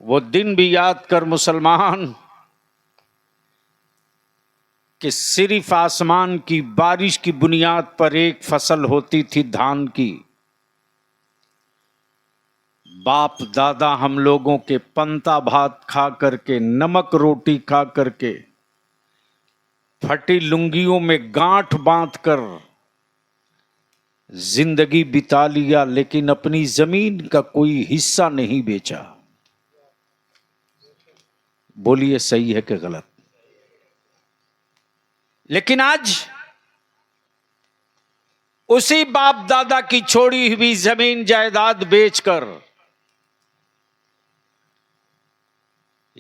वो दिन भी याद कर मुसलमान कि सिर्फ आसमान की बारिश की बुनियाद पर एक फसल होती थी धान की। बाप दादा हम लोगों के पंता भात खा करके, नमक रोटी खा करके, फटी लुंगियों में गांठ बांध कर जिंदगी बिता लिया, लेकिन अपनी जमीन का कोई हिस्सा नहीं बेचा। बोलिए सही है कि गलत? लेकिन आज उसी बाप दादा की छोड़ी हुई जमीन जायदाद बेचकर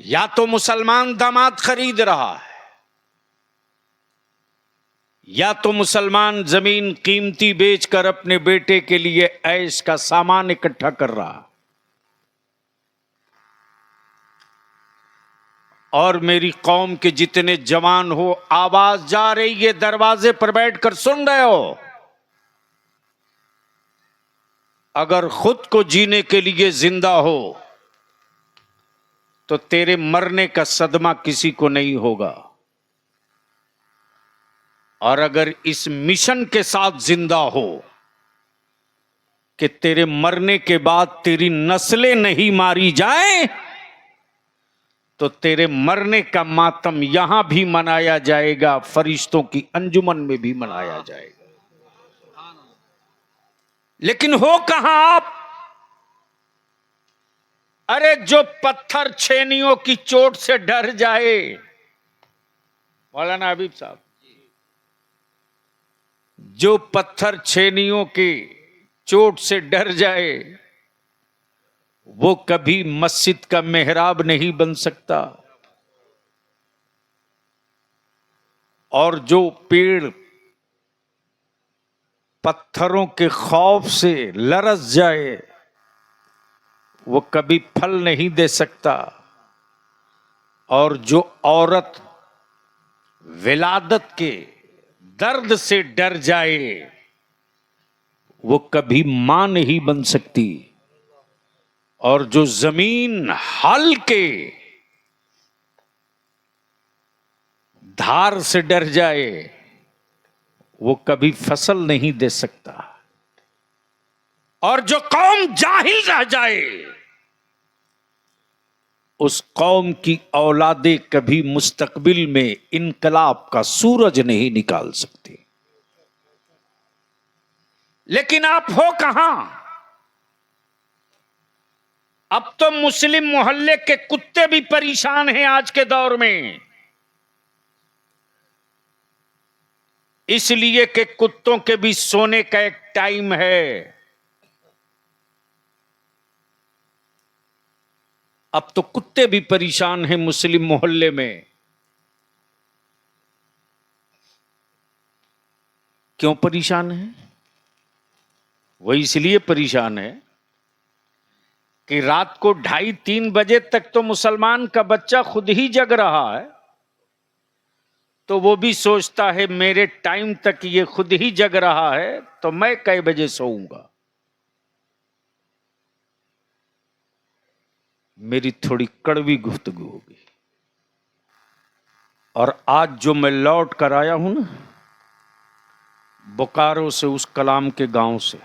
या तो मुसलमान दामाद खरीद रहा है, या तो मुसलमान जमीन कीमती बेचकर अपने बेटे के लिए ऐश का सामान इकट्ठा कर रहा। और मेरी कौम के जितने जवान हो, आवाज जा रही है, दरवाजे पर बैठकर सुन रहे हो, अगर खुद को जीने के लिए जिंदा हो तो तेरे मरने का सदमा किसी को नहीं होगा। और अगर इस मिशन के साथ जिंदा हो कि तेरे मरने के बाद तेरी नस्लें नहीं मारी जाएं, तो तेरे मरने का मातम यहां भी मनाया जाएगा, फरिश्तों की अंजुमन में भी मनाया जाएगा। लेकिन हो कहां आप? अरे जो पत्थर छेनियों की चोट से डर जाए, मौलाना हबीब साहब, जो पत्थर छेनियों की चोट से डर जाए वो कभी मस्जिद का मेहराब नहीं बन सकता। और जो पेड़ पत्थरों के खौफ से लरस जाए वो कभी फल नहीं दे सकता। और जो औरत विलादत के दर्द से डर जाए वो कभी मां नहीं बन सकती। और जो जमीन हल के धार से डर जाए वो कभी फसल नहीं दे सकता। और जो कौम जाहिल रह जाए उस कौम की औलादे कभी मुस्तकबिल में इनकलाब का सूरज नहीं निकाल सकती। लेकिन आप हो कहां? अब तो मुस्लिम मोहल्ले के कुत्ते भी परेशान हैं आज के दौर में, इसलिए कि कुत्तों के भी सोने का एक टाइम है। अब तो कुत्ते भी परेशान हैं मुस्लिम मोहल्ले में। क्यों परेशान है? वो इसलिए परेशान है कि रात को 2:30-3 बजे तक तो मुसलमान का बच्चा खुद ही जग रहा है, तो वो भी सोचता है मेरे टाइम तक ये खुद ही जग रहा है तो मैं कई बजे सोऊंगा। मेरी थोड़ी कड़वी गुफ्तगू होगी। और आज जो मैं लौट कर आया हूं ना बोकारो से, उस कलाम के गांव से,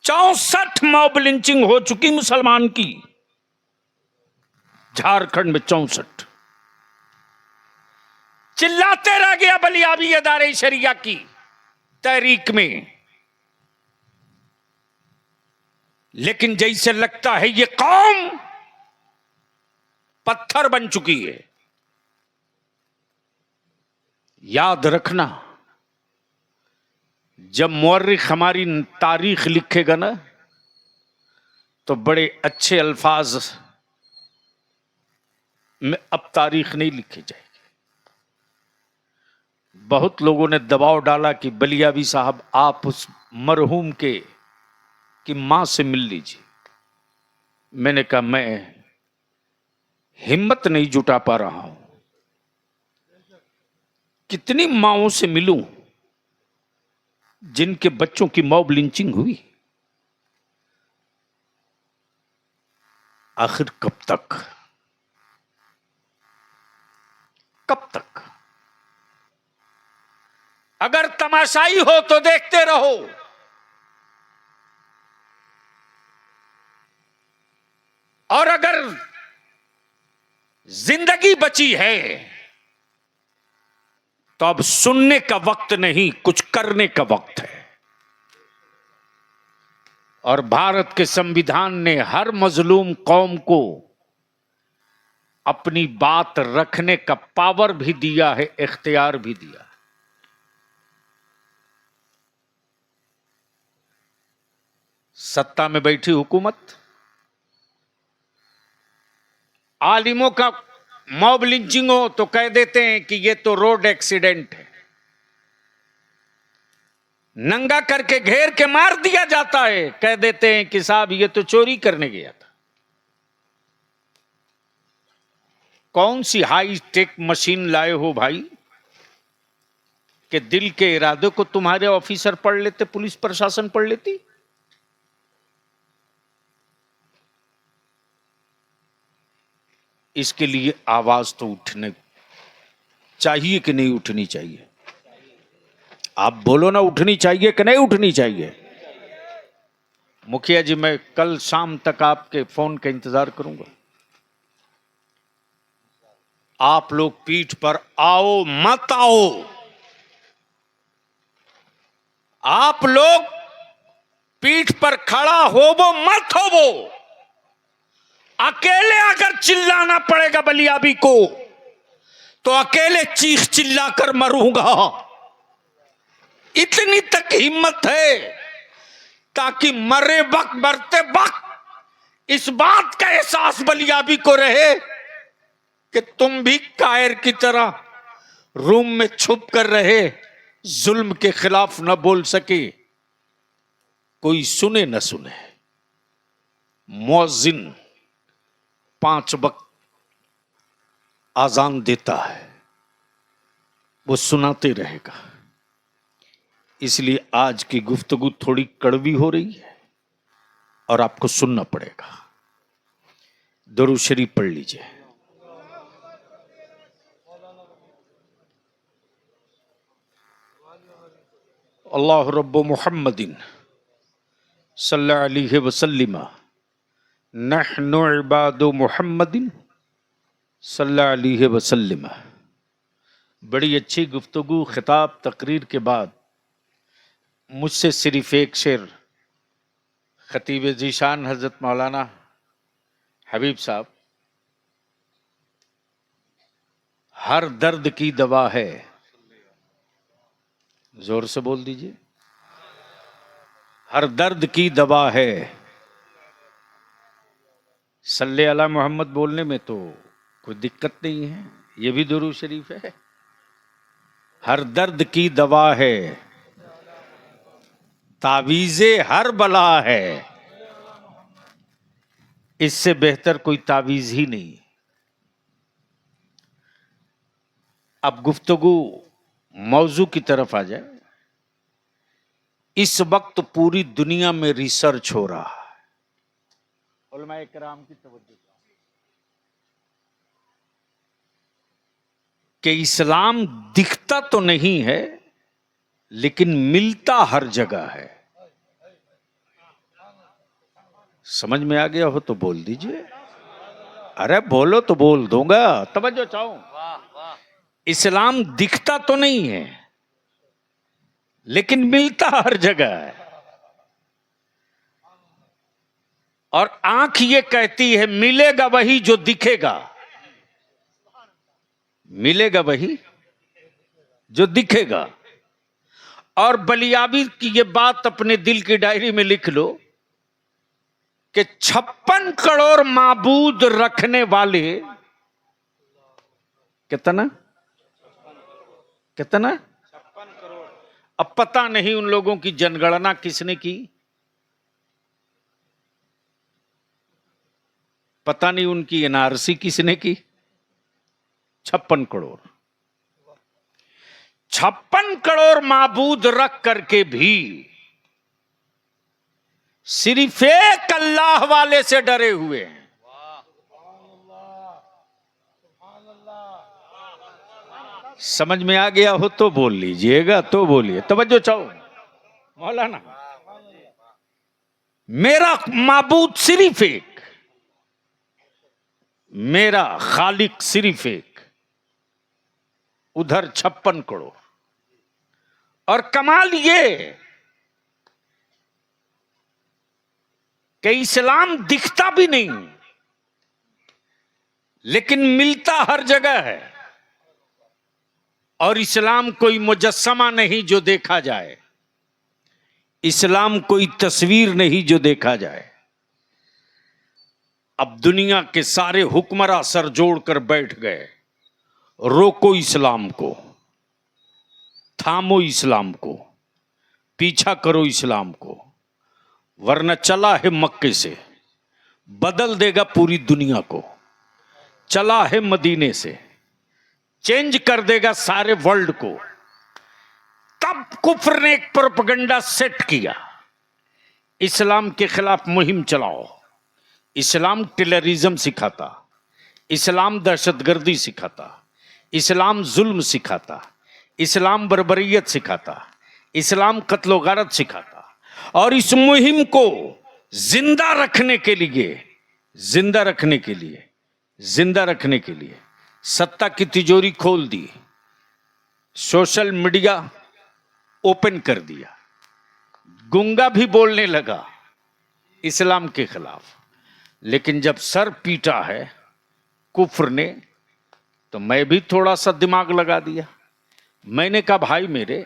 64 मॉब लिंचिंग हो चुकी मुसलमान की झारखंड में। 64 चिल्लाते रह गया बलियाबी अदारे शरिया की तहरीक में। लेकिन जैसे लगता है ये कौम पत्थर बन चुकी है। याद रखना, जब मुअर्रिख हमारी तारीख लिखेगा ना तो बड़े अच्छे अल्फाज में अब तारीख नहीं लिखी जाएगी। बहुत लोगों ने दबाव डाला कि बलियाबी साहब आप उस मरहूम की मां से मिल लीजिए। मैंने कहा मैं हिम्मत नहीं जुटा पा रहा हूं। कितनी माओं से मिलूं जिनके बच्चों की मॉब लिंचिंग हुई। आखिर कब तक, कब तक? अगर तमाशाई हो तो देखते रहो, और अगर जिंदगी बची है तो अब सुनने का वक्त नहीं, कुछ करने का वक्त है। और भारत के संविधान ने हर मजलूम कौम को अपनी बात रखने का पावर भी दिया है, इख्तियार भी दिया है। सत्ता में बैठी हुकूमत आलिमों का मॉब लिंचिंग हो तो कह देते हैं कि ये तो रोड एक्सीडेंट है, नंगा करके घेर के मार दिया जाता है, कह देते हैं कि साहब ये तो चोरी करने गया था। कौन सी हाई टेक मशीन लाए हो भाई कि दिल के इरादे को तुम्हारे ऑफिसर पढ़ लेते, पुलिस प्रशासन पढ़ लेती? इसके लिए आवाज तो उठने चाहिए कि नहीं उठनी चाहिए? आप बोलो ना, उठनी चाहिए कि नहीं उठनी चाहिए? मुखिया जी, मैं कल शाम तक आपके फोन का इंतजार करूंगा। आप लोग पीठ पर आओ मत आओ, आप लोग पीठ पर खड़ा होवो मत होवो, अकेले अगर चिल्लाना पड़ेगा बलियाबी को तो अकेले चीख चिल्ला कर मरूंगा। इतनी तक हिम्मत है ताकि मरे वक्त, मरते वक्त इस बात का एहसास बलियाबी को रहे कि तुम भी कायर की तरह रूम में छुप कर रहे, जुल्म के खिलाफ न बोल सके, कोई सुने न सुने। मुअज्जिन 5 वक्त आजान देता है, वो सुनाते रहेगा। इसलिए आज की गुफ्तगू थोड़ी कड़वी हो रही है और आपको सुनना पड़ेगा। दुरूद शरीफ पढ़ लीजिए। अल्लाह रब्बु मुहम्मदिन सल्लल्लाहु अलैहि वसल्लम नहनु इबादु मुहम्मदिन सल्लल्लाहु अलैहि वसल्लम। बड़ी अच्छी गुफ्तगू, खिताब, तकरीर के बाद मुझसे सिर्फ एक शेर खतीब ज़ीशान हजरत मौलाना हबीब साहब, हर दर्द की दवा है, जोर से बोल दीजिए, हर दर्द की दवा है। सल्ले अला मोहम्मद बोलने में तो कोई दिक्कत नहीं है, ये भी दुरूद शरीफ है। हर दर्द की दवा है, तावीज़े हर बला है, इससे बेहतर कोई तावीज ही नहीं। अब गुफ्तगू मौजू की तरफ आ जाए। इस वक्त पूरी दुनिया में रिसर्च हो रहा है, उलमाए किराम की तवज्जो कि इस्लाम दिखता तो नहीं है लेकिन मिलता हर जगह है। समझ में आ गया हो तो बोल दीजिए, अरे बोलो तो बोल दूंगा, तवज्जो चाहो। इस्लाम दिखता तो नहीं है लेकिन मिलता हर जगह है। और आंख ये कहती है मिलेगा वही जो दिखेगा, मिलेगा वही जो दिखेगा। और बलियाबी की ये बात अपने दिल की डायरी में लिख लो कि 56 करोड़ माबूद रखने वाले, कितना कितना 56 करोड़। अब पता नहीं उन लोगों की जनगणना किसने की, पता नहीं उनकी एनआरसी किसने की। 56 करोड़, 56 करोड़ माबूद रख करके भी सिर्फ एक अल्लाह वाले से डरे हुए हैं। समझ में आ गया हो तो बोल लीजिएगा, तो बोलिए। तवज्जो चाहो मौलाना। मेरा माबूद सिर्फ एक, मेरा खालिक सिर्फ एक, उधर 56 करोड़। और कमाल ये कि इस्लाम दिखता भी नहीं लेकिन मिलता हर जगह है। और इस्लाम कोई मुजस्समा नहीं जो देखा जाए, इस्लाम कोई तस्वीर नहीं जो देखा जाए। अब दुनिया के सारे हुक्मरां सर जोड़कर बैठ गए, रोको इस्लाम को, थामो इस्लाम को, पीछा करो इस्लाम को, वरना चला है मक्के से, बदल देगा पूरी दुनिया को। चला है मदीने से, चेंज कर देगा सारे वर्ल्ड को। तब कुफ्र ने एक प्रोपेगेंडा सेट किया, इस्लाम के खिलाफ मुहिम चलाओ। इस्लाम टेररिज्म सिखाता, इस्लाम दहशतगर्दी सिखाता, इस्लाम जुल्म सिखाता, इस्लाम बर्बरियत सिखाता, इस्लाम कत्लो गारत सिखाता। और इस मुहिम को जिंदा रखने के लिए, जिंदा रखने के लिए, जिंदा रखने के लिए सत्ता की तिजोरी खोल दी, सोशल मीडिया ओपन कर दिया, गूंगा भी बोलने लगा इस्लाम के खिलाफ। लेकिन जब सर पीटा है कुफ्र ने, तो मैं भी थोड़ा सा दिमाग लगा दिया। मैंने कहा भाई मेरे,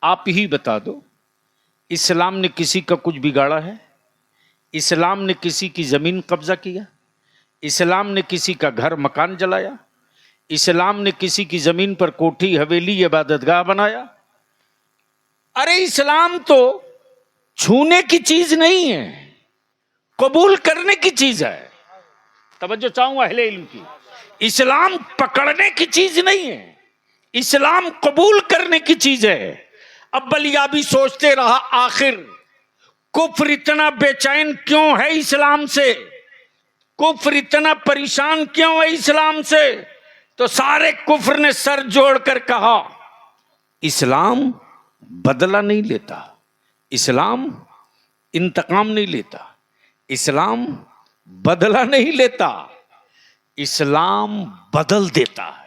आप ही बता दो, इस्लाम ने किसी का कुछ बिगाड़ा है? इस्लाम ने किसी की जमीन कब्जा किया? इस्लाम ने किसी का घर मकान जलाया? इस्लाम ने किसी की जमीन पर कोठी हवेली इबादतगाह बनाया? अरे इस्लाम तो छूने की चीज नहीं है, कबूल करने की चीज है। तवज्जो चाहूंगा अहले इल्म की। इस्लाम पकड़ने की चीज नहीं है, इस्लाम कबूल करने की चीज है। अब बलियाबी सोचते रहा आखिर कुफ्र इतना बेचैन क्यों है इस्लाम से, कुफ्र इतना परेशान क्यों है इस्लाम से? तो सारे कुफ्र ने सर जोड़कर कहा, इस्लाम बदला नहीं लेता, इस्लाम इंतकाम नहीं लेता, इस्लाम बदला नहीं लेता, इस्लाम बदल देता है।